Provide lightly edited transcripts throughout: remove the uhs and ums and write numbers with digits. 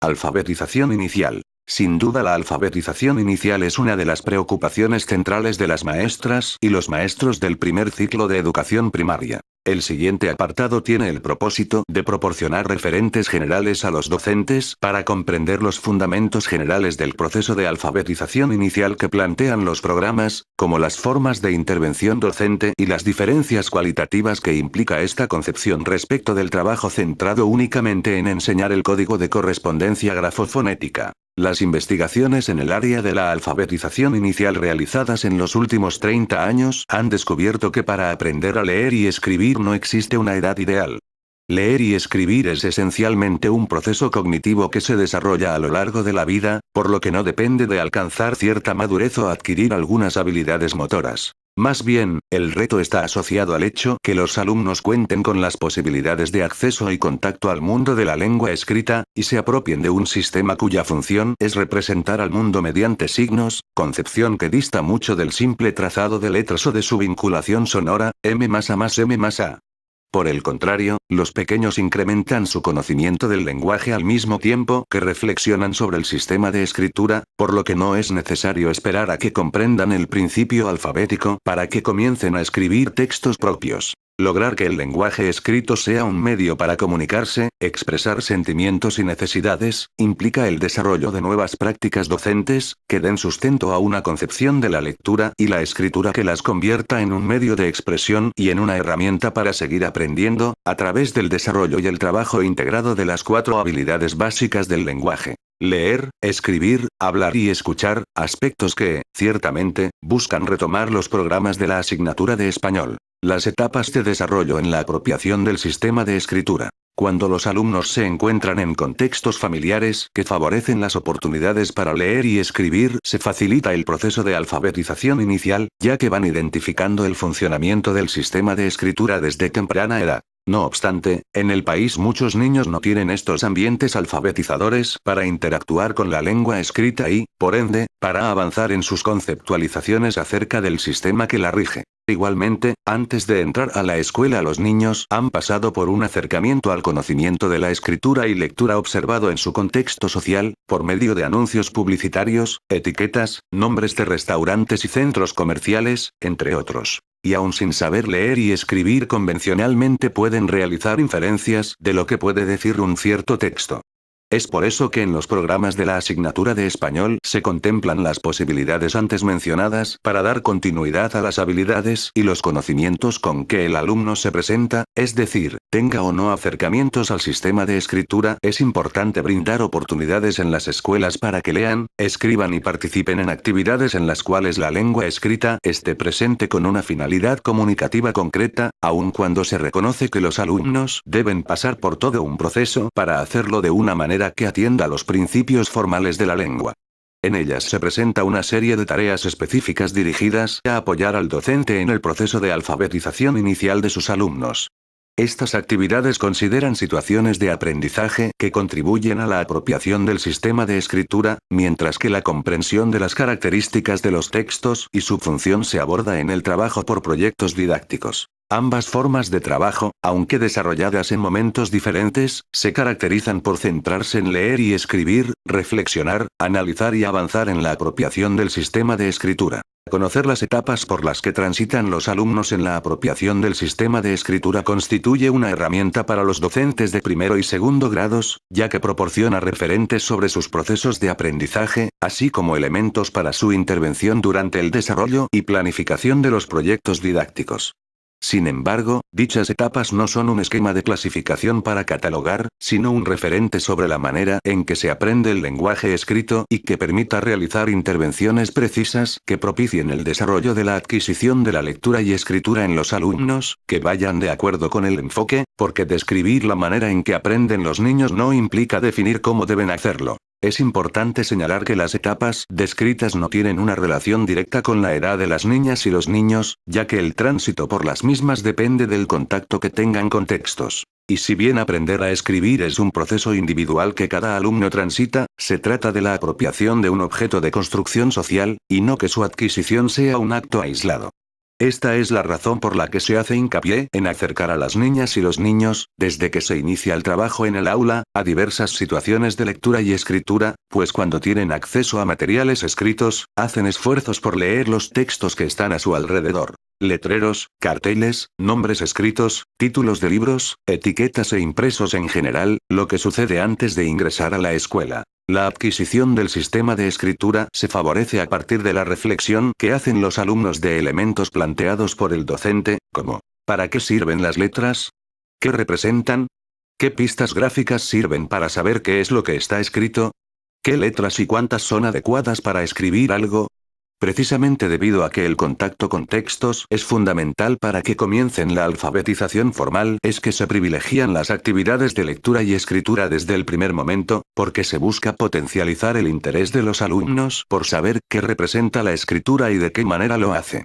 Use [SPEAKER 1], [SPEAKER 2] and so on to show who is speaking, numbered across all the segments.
[SPEAKER 1] Alfabetización inicial. Sin duda la alfabetización inicial es una de las preocupaciones centrales de las maestras y los maestros del primer ciclo de educación primaria. El siguiente apartado tiene el propósito de proporcionar referentes generales a los docentes para comprender los fundamentos generales del proceso de alfabetización inicial que plantean los programas, como las formas de intervención docente y las diferencias cualitativas que implica esta concepción respecto del trabajo centrado únicamente en enseñar el código de correspondencia grafofonética. Las investigaciones en el área de la alfabetización inicial realizadas en los últimos 30 años han descubierto que para aprender a leer y escribir no existe una edad ideal. Leer y escribir es esencialmente un proceso cognitivo que se desarrolla a lo largo de la vida, por lo que no depende de alcanzar cierta madurez o adquirir algunas habilidades motoras. Más bien, el reto está asociado al hecho que los alumnos cuenten con las posibilidades de acceso y contacto al mundo de la lengua escrita, y se apropien de un sistema cuya función es representar al mundo mediante signos, concepción que dista mucho del simple trazado de letras o de su vinculación sonora, M más A más M más A. Por el contrario, los pequeños incrementan su conocimiento del lenguaje al mismo tiempo que reflexionan sobre el sistema de escritura, por lo que no es necesario esperar a que comprendan el principio alfabético para que comiencen a escribir textos propios. Lograr que el lenguaje escrito sea un medio para comunicarse, expresar sentimientos y necesidades, implica el desarrollo de nuevas prácticas docentes, que den sustento a una concepción de la lectura y la escritura que las convierta en un medio de expresión y en una herramienta para seguir aprendiendo, a través del desarrollo y el trabajo integrado de las 4 habilidades básicas del lenguaje. Leer, escribir, hablar y escuchar, aspectos que, ciertamente, buscan retomar los programas de la asignatura de español. Las etapas de desarrollo en la apropiación del sistema de escritura. Cuando los alumnos se encuentran en contextos familiares que favorecen las oportunidades para leer y escribir, se facilita el proceso de alfabetización inicial, ya que van identificando el funcionamiento del sistema de escritura desde temprana edad. No obstante, en el país muchos niños no tienen estos ambientes alfabetizadores para interactuar con la lengua escrita y, por ende, para avanzar en sus conceptualizaciones acerca del sistema que la rige. Igualmente, antes de entrar a la escuela los niños han pasado por un acercamiento al conocimiento de la escritura y lectura observado en su contexto social, por medio de anuncios publicitarios, etiquetas, nombres de restaurantes y centros comerciales, entre otros. Y aún sin saber leer y escribir convencionalmente pueden realizar inferencias de lo que puede decir un cierto texto. Es por eso que en los programas de la asignatura de español se contemplan las posibilidades antes mencionadas para dar continuidad a las habilidades y los conocimientos con que el alumno se presenta, es decir, tenga o no acercamientos al sistema de escritura. Es importante brindar oportunidades en las escuelas para que lean, escriban y participen en actividades en las cuales la lengua escrita esté presente con una finalidad comunicativa concreta, aun cuando se reconoce que los alumnos deben pasar por todo un proceso para hacerlo de una manera que atienda a los principios formales de la lengua. En ellas se presenta una serie de tareas específicas dirigidas a apoyar al docente en el proceso de alfabetización inicial de sus alumnos. Estas actividades consideran situaciones de aprendizaje que contribuyen a la apropiación del sistema de escritura, mientras que la comprensión de las características de los textos y su función se aborda en el trabajo por proyectos didácticos. Ambas formas de trabajo, aunque desarrolladas en momentos diferentes, se caracterizan por centrarse en leer y escribir, reflexionar, analizar y avanzar en la apropiación del sistema de escritura. Conocer las etapas por las que transitan los alumnos en la apropiación del sistema de escritura constituye una herramienta para los docentes de primero y segundo grados, ya que proporciona referentes sobre sus procesos de aprendizaje, así como elementos para su intervención durante el desarrollo y planificación de los proyectos didácticos. Sin embargo, dichas etapas no son un esquema de clasificación para catalogar, sino un referente sobre la manera en que se aprende el lenguaje escrito y que permita realizar intervenciones precisas que propicien el desarrollo de la adquisición de la lectura y escritura en los alumnos, que vayan de acuerdo con el enfoque, porque describir la manera en que aprenden los niños no implica definir cómo deben hacerlo. Es importante señalar que las etapas descritas no tienen una relación directa con la edad de las niñas y los niños, ya que el tránsito por las mismas depende del contacto que tengan con textos. Y si bien aprender a escribir es un proceso individual que cada alumno transita, se trata de la apropiación de un objeto de construcción social, y no que su adquisición sea un acto aislado. Esta es la razón por la que se hace hincapié en acercar a las niñas y los niños, desde que se inicia el trabajo en el aula, a diversas situaciones de lectura y escritura, pues cuando tienen acceso a materiales escritos, hacen esfuerzos por leer los textos que están a su alrededor. Letreros, carteles, nombres escritos, títulos de libros, etiquetas e impresos en general, lo que sucede antes de ingresar a la escuela. La adquisición del sistema de escritura se favorece a partir de la reflexión que hacen los alumnos de elementos planteados por el docente, como ¿para qué sirven las letras? ¿Qué representan? ¿Qué pistas gráficas sirven para saber qué es lo que está escrito? ¿Qué letras y cuántas son adecuadas para escribir algo? Precisamente debido a que el contacto con textos es fundamental para que comiencen la alfabetización formal, es que se privilegian las actividades de lectura y escritura desde el primer momento, porque se busca potencializar el interés de los alumnos por saber qué representa la escritura y de qué manera lo hace.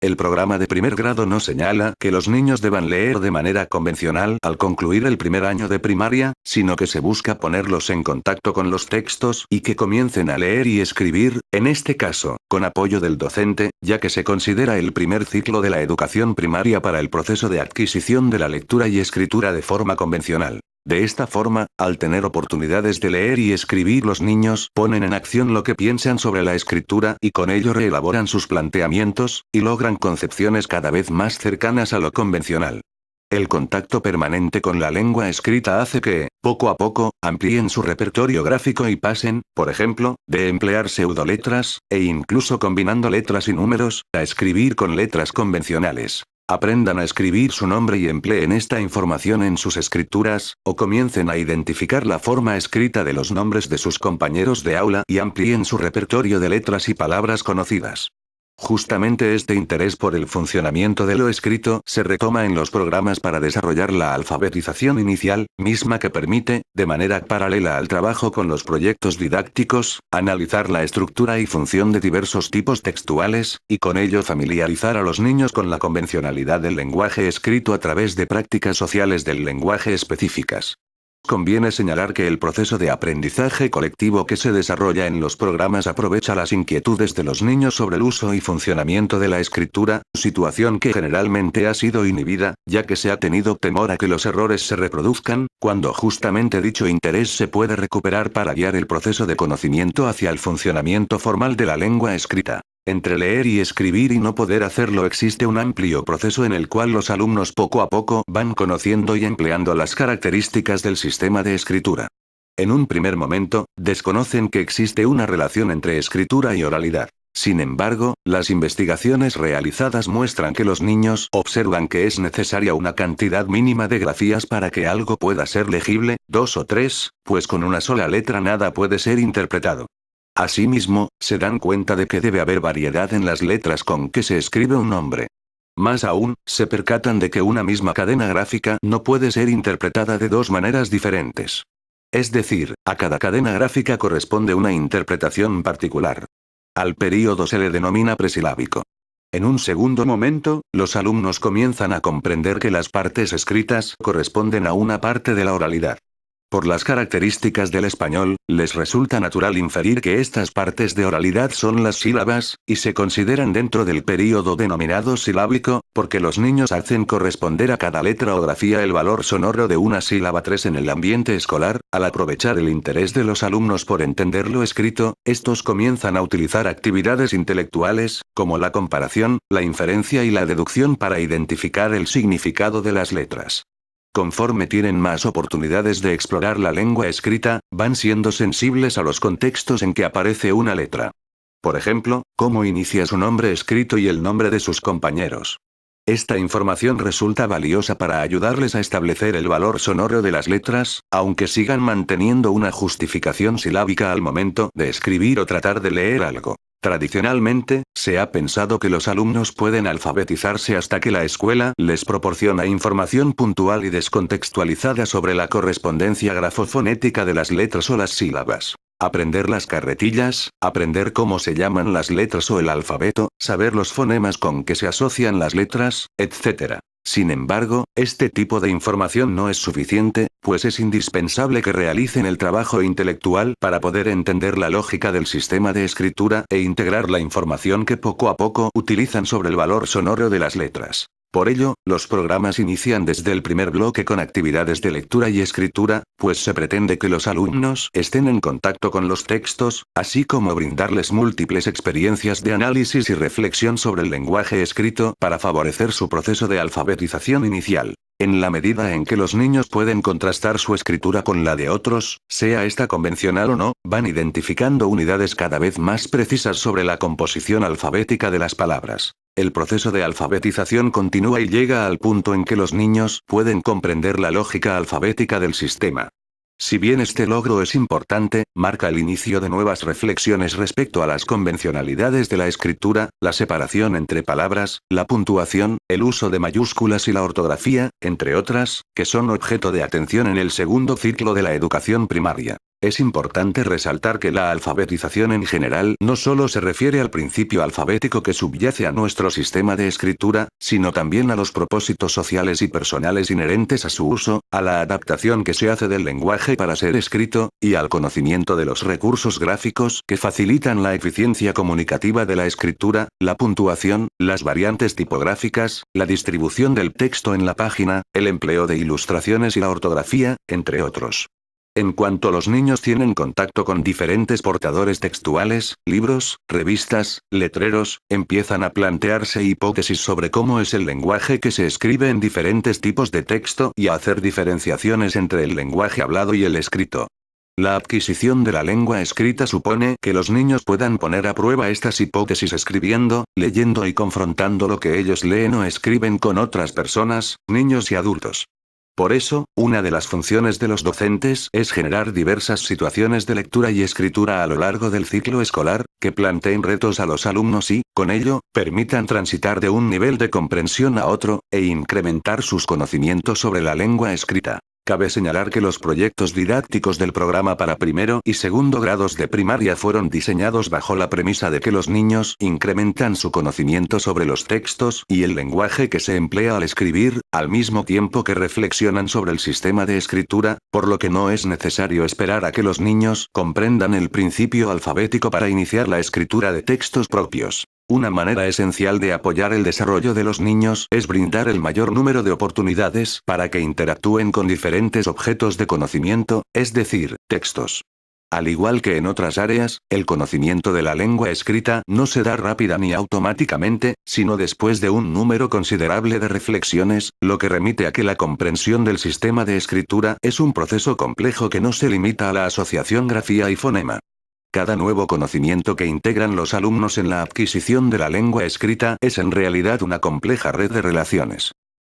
[SPEAKER 1] El programa de primer grado no señala que los niños deban leer de manera convencional al concluir el primer año de primaria, sino que se busca ponerlos en contacto con los textos y que comiencen a leer y escribir, en este caso, con apoyo del docente, ya que se considera el primer ciclo de la educación primaria para el proceso de adquisición de la lectura y escritura de forma convencional. De esta forma, al tener oportunidades de leer y escribir, los niños ponen en acción lo que piensan sobre la escritura y con ello reelaboran sus planteamientos, y logran concepciones cada vez más cercanas a lo convencional. El contacto permanente con la lengua escrita hace que, poco a poco, amplíen su repertorio gráfico y pasen, por ejemplo, de emplear pseudoletras, e incluso combinando letras y números, a escribir con letras convencionales. Aprendan a escribir su nombre y empleen esta información en sus escrituras, o comiencen a identificar la forma escrita de los nombres de sus compañeros de aula y amplíen su repertorio de letras y palabras conocidas. Justamente este interés por el funcionamiento de lo escrito se retoma en los programas para desarrollar la alfabetización inicial, misma que permite, de manera paralela al trabajo con los proyectos didácticos, analizar la estructura y función de diversos tipos textuales, y con ello familiarizar a los niños con la convencionalidad del lenguaje escrito a través de prácticas sociales del lenguaje específicas. Conviene señalar que el proceso de aprendizaje colectivo que se desarrolla en los programas aprovecha las inquietudes de los niños sobre el uso y funcionamiento de la escritura, situación que generalmente ha sido inhibida, ya que se ha tenido temor a que los errores se reproduzcan, cuando justamente dicho interés se puede recuperar para guiar el proceso de conocimiento hacia el funcionamiento formal de la lengua escrita. Entre leer y escribir y no poder hacerlo existe un amplio proceso en el cual los alumnos poco a poco van conociendo y empleando las características del sistema de escritura. En un primer momento, desconocen que existe una relación entre escritura y oralidad. Sin embargo, las investigaciones realizadas muestran que los niños observan que es necesaria una cantidad mínima de grafías para que algo pueda ser legible, 2 o 3, pues con una sola letra nada puede ser interpretado. Asimismo, se dan cuenta de que debe haber variedad en las letras con que se escribe un nombre. Más aún, se percatan de que una misma cadena gráfica no puede ser interpretada de dos maneras diferentes. Es decir, a cada cadena gráfica corresponde una interpretación particular. Al período se le denomina presilábico. En un segundo momento, los alumnos comienzan a comprender que las partes escritas corresponden a una parte de la oralidad. Por las características del español, les resulta natural inferir que estas partes de oralidad son las sílabas, y se consideran dentro del período denominado silábico, porque los niños hacen corresponder a cada letra o grafía el valor sonoro de una sílaba 3 en el ambiente escolar. Al aprovechar el interés de los alumnos por entender lo escrito, estos comienzan a utilizar actividades intelectuales, como la comparación, la inferencia y la deducción para identificar el significado de las letras. Conforme tienen más oportunidades de explorar la lengua escrita, van siendo sensibles a los contextos en que aparece una letra. Por ejemplo, cómo inicia su nombre escrito y el nombre de sus compañeros. Esta información resulta valiosa para ayudarles a establecer el valor sonoro de las letras, aunque sigan manteniendo una justificación silábica al momento de escribir o tratar de leer algo. Tradicionalmente, se ha pensado que los alumnos pueden alfabetizarse hasta que la escuela les proporciona información puntual y descontextualizada sobre la correspondencia grafofonética de las letras o las sílabas. Aprender las carretillas, aprender cómo se llaman las letras o el alfabeto, saber los fonemas con que se asocian las letras, etc. Sin embargo, este tipo de información no es suficiente, pues es indispensable que realicen el trabajo intelectual para poder entender la lógica del sistema de escritura e integrar la información que poco a poco utilizan sobre el valor sonoro de las letras. Por ello, los programas inician desde el primer bloque con actividades de lectura y escritura, pues se pretende que los alumnos estén en contacto con los textos, así como brindarles múltiples experiencias de análisis y reflexión sobre el lenguaje escrito para favorecer su proceso de alfabetización inicial. En la medida en que los niños pueden contrastar su escritura con la de otros, sea esta convencional o no, van identificando unidades cada vez más precisas sobre la composición alfabética de las palabras. El proceso de alfabetización continúa y llega al punto en que los niños pueden comprender la lógica alfabética del sistema. Si bien este logro es importante, marca el inicio de nuevas reflexiones respecto a las convencionalidades de la escritura, la separación entre palabras, la puntuación, el uso de mayúsculas y la ortografía, entre otras, que son objeto de atención en el segundo ciclo de la educación primaria. Es importante resaltar que la alfabetización en general no solo se refiere al principio alfabético que subyace a nuestro sistema de escritura, sino también a los propósitos sociales y personales inherentes a su uso, a la adaptación que se hace del lenguaje para ser escrito, y al conocimiento de los recursos gráficos que facilitan la eficiencia comunicativa de la escritura, la puntuación, las variantes tipográficas, la distribución del texto en la página, el empleo de ilustraciones y la ortografía, entre otros. En cuanto los niños tienen contacto con diferentes portadores textuales, libros, revistas, letreros, empiezan a plantearse hipótesis sobre cómo es el lenguaje que se escribe en diferentes tipos de texto y a hacer diferenciaciones entre el lenguaje hablado y el escrito. La adquisición de la lengua escrita supone que los niños puedan poner a prueba estas hipótesis escribiendo, leyendo y confrontando lo que ellos leen o escriben con otras personas, niños y adultos. Por eso, una de las funciones de los docentes es generar diversas situaciones de lectura y escritura a lo largo del ciclo escolar, que planteen retos a los alumnos y, con ello, permitan transitar de un nivel de comprensión a otro, e incrementar sus conocimientos sobre la lengua escrita. Cabe señalar que los proyectos didácticos del programa para primero y segundo grados de primaria fueron diseñados bajo la premisa de que los niños incrementan su conocimiento sobre los textos y el lenguaje que se emplea al escribir, al mismo tiempo que reflexionan sobre el sistema de escritura, por lo que no es necesario esperar a que los niños comprendan el principio alfabético para iniciar la escritura de textos propios. Una manera esencial de apoyar el desarrollo de los niños es brindar el mayor número de oportunidades para que interactúen con diferentes objetos de conocimiento, es decir, textos. Al igual que en otras áreas, el conocimiento de la lengua escrita no se da rápida ni automáticamente, sino después de un número considerable de reflexiones, lo que remite a que la comprensión del sistema de escritura es un proceso complejo que no se limita a la asociación grafía y fonema. Cada nuevo conocimiento que integran los alumnos en la adquisición de la lengua escrita es en realidad una compleja red de relaciones.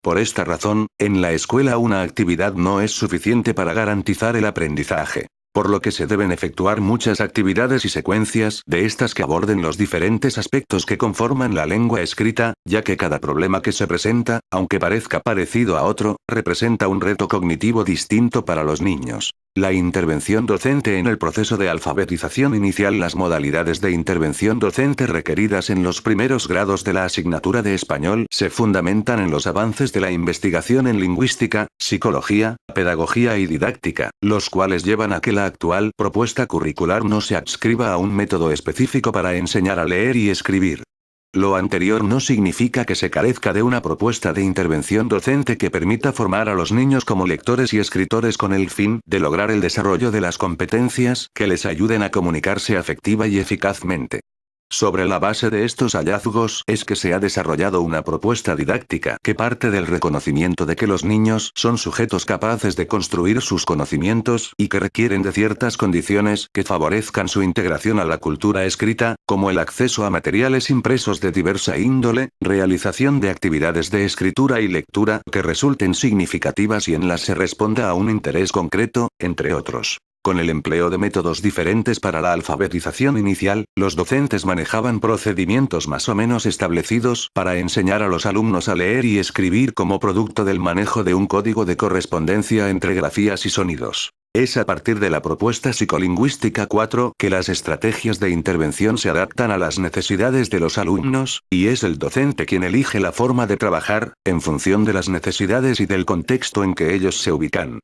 [SPEAKER 1] Por esta razón, en la escuela una actividad no es suficiente para garantizar el aprendizaje, por lo que se deben efectuar muchas actividades y secuencias de estas que aborden los diferentes aspectos que conforman la lengua escrita, ya que cada problema que se presenta, aunque parezca parecido a otro, representa un reto cognitivo distinto para los niños. La intervención docente en el proceso de alfabetización inicial. Las modalidades de intervención docente requeridas en los primeros grados de la asignatura de español se fundamentan en los avances de la investigación en lingüística, psicología, pedagogía y didáctica, los cuales llevan a que la actual propuesta curricular no se adscriba a un método específico para enseñar a leer y escribir. Lo anterior no significa que se carezca de una propuesta de intervención docente que permita formar a los niños como lectores y escritores con el fin de lograr el desarrollo de las competencias que les ayuden a comunicarse afectiva y eficazmente. Sobre la base de estos hallazgos es que se ha desarrollado una propuesta didáctica que parte del reconocimiento de que los niños son sujetos capaces de construir sus conocimientos y que requieren de ciertas condiciones que favorezcan su integración a la cultura escrita, como el acceso a materiales impresos de diversa índole, realización de actividades de escritura y lectura que resulten significativas y en las se responda a un interés concreto, entre otros. Con el empleo de métodos diferentes para la alfabetización inicial, los docentes manejaban procedimientos más o menos establecidos para enseñar a los alumnos a leer y escribir como producto del manejo de un código de correspondencia entre grafías y sonidos. Es a partir de la propuesta psicolingüística 4 que las estrategias de intervención se adaptan a las necesidades de los alumnos, y es el docente quien elige la forma de trabajar, en función de las necesidades y del contexto en que ellos se ubican.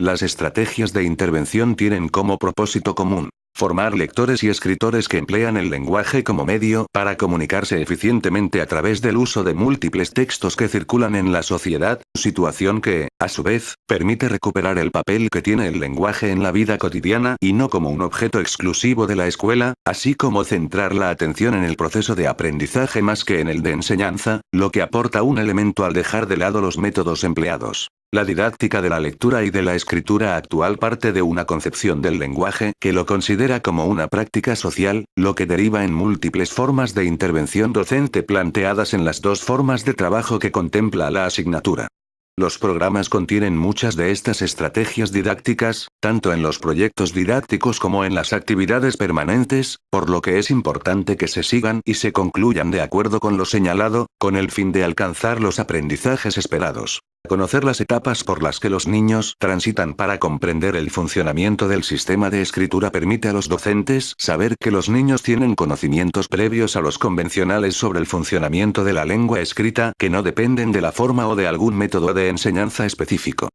[SPEAKER 1] Las estrategias de intervención tienen como propósito común formar lectores y escritores que emplean el lenguaje como medio para comunicarse eficientemente a través del uso de múltiples textos que circulan en la sociedad, situación que, a su vez, permite recuperar el papel que tiene el lenguaje en la vida cotidiana y no como un objeto exclusivo de la escuela, así como centrar la atención en el proceso de aprendizaje más que en el de enseñanza, lo que aporta un elemento al dejar de lado los métodos empleados. La didáctica de la lectura y de la escritura actual parte de una concepción del lenguaje que lo considera como una práctica social, lo que deriva en múltiples formas de intervención docente planteadas en las dos formas de trabajo que contempla la asignatura. Los programas contienen muchas de estas estrategias didácticas, tanto en los proyectos didácticos como en las actividades permanentes, por lo que es importante que se sigan y se concluyan de acuerdo con lo señalado, con el fin de alcanzar los aprendizajes esperados. Conocer las etapas por las que los niños transitan para comprender el funcionamiento del sistema de escritura permite a los docentes saber que los niños tienen conocimientos previos a los convencionales sobre el funcionamiento de la lengua escrita que no dependen de la forma o de algún método de enseñanza específico.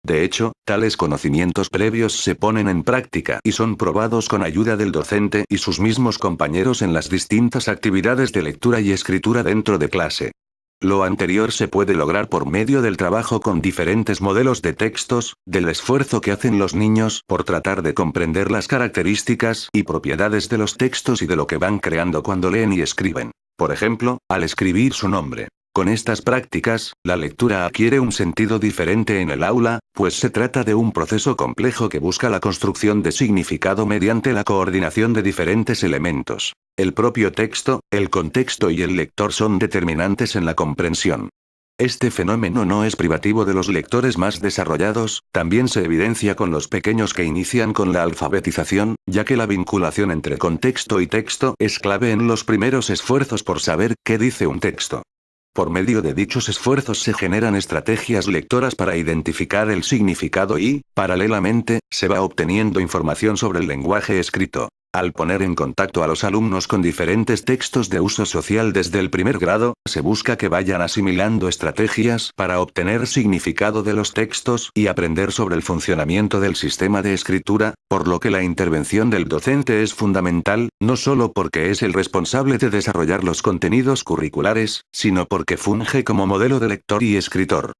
[SPEAKER 1] De hecho, tales conocimientos previos se ponen en práctica y son probados con ayuda del docente y sus mismos compañeros en las distintas actividades de lectura y escritura dentro de clase. Lo anterior se puede lograr por medio del trabajo con diferentes modelos de textos, del esfuerzo que hacen los niños por tratar de comprender las características y propiedades de los textos y de lo que van creando cuando leen y escriben. Por ejemplo, al escribir su nombre. Con estas prácticas, la lectura adquiere un sentido diferente en el aula, pues se trata de un proceso complejo que busca la construcción de significado mediante la coordinación de diferentes elementos. El propio texto, el contexto y el lector son determinantes en la comprensión. Este fenómeno no es privativo de los lectores más desarrollados, también se evidencia con los pequeños que inician con la alfabetización, ya que la vinculación entre contexto y texto es clave en los primeros esfuerzos por saber qué dice un texto. Por medio de dichos esfuerzos se generan estrategias lectoras para identificar el significado y, paralelamente, se va obteniendo información sobre el lenguaje escrito. Al poner en contacto a los alumnos con diferentes textos de uso social desde el primer grado, se busca que vayan asimilando estrategias para obtener significado de los textos y aprender sobre el funcionamiento del sistema de escritura, por lo que la intervención del docente es fundamental, no solo porque es el responsable de desarrollar los contenidos curriculares, sino porque funge como modelo de lector y escritor.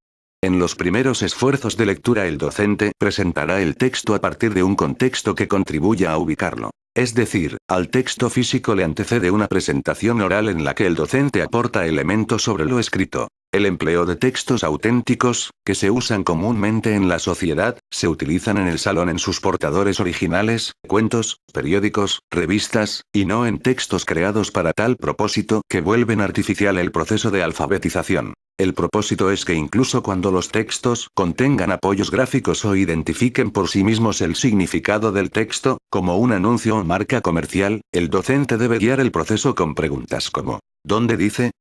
[SPEAKER 1] En los primeros esfuerzos de lectura el docente presentará el texto a partir de un contexto que contribuya a ubicarlo. Es decir, al texto físico le antecede una presentación oral en la que el docente aporta elementos sobre lo escrito. El empleo de textos auténticos, que se usan comúnmente en la sociedad, se utilizan en el salón en sus portadores originales, cuentos, periódicos, revistas, y no en textos creados para tal propósito que vuelven artificial el proceso de alfabetización. El propósito es que incluso cuando los textos contengan apoyos gráficos o identifiquen por sí mismos el significado del texto, como un anuncio o marca comercial, el docente debe guiar el proceso con preguntas como ¿dónde dice?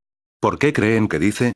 [SPEAKER 1] ¿Por qué creen que dice?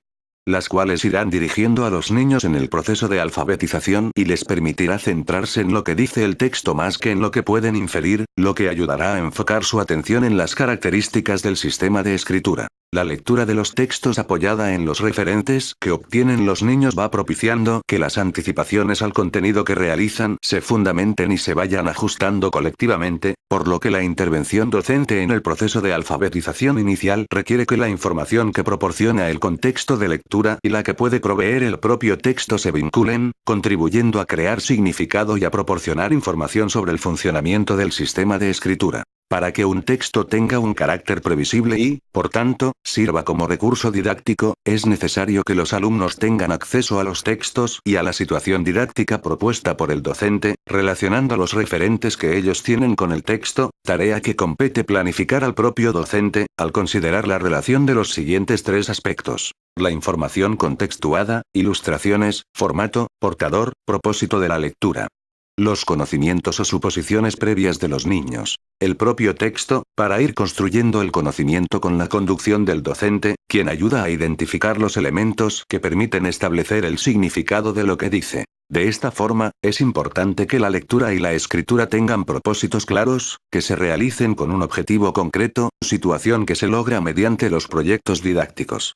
[SPEAKER 1] Las cuales irán dirigiendo a los niños en el proceso de alfabetización y les permitirá centrarse en lo que dice el texto más que en lo que pueden inferir, lo que ayudará a enfocar su atención en las características del sistema de escritura. La lectura de los textos apoyada en los referentes que obtienen los niños va propiciando que las anticipaciones al contenido que realizan se fundamenten y se vayan ajustando colectivamente, por lo que la intervención docente en el proceso de alfabetización inicial requiere que la información que proporciona el contexto de lectura y la que puede proveer el propio texto se vinculen, contribuyendo a crear significado y a proporcionar información sobre el funcionamiento del sistema de escritura. Para que un texto tenga un carácter previsible y, por tanto, sirva como recurso didáctico, es necesario que los alumnos tengan acceso a los textos y a la situación didáctica propuesta por el docente, relacionando los referentes que ellos tienen con el texto, tarea que compete planificar al propio docente, al considerar la relación de los siguientes tres aspectos. La información contextuada, ilustraciones, formato, portador, propósito de la lectura. Los conocimientos o suposiciones previas de los niños. El propio texto, para ir construyendo el conocimiento con la conducción del docente, quien ayuda a identificar los elementos que permiten establecer el significado de lo que dice. De esta forma, es importante que la lectura y la escritura tengan propósitos claros, que se realicen con un objetivo concreto, situación que se logra mediante los proyectos didácticos.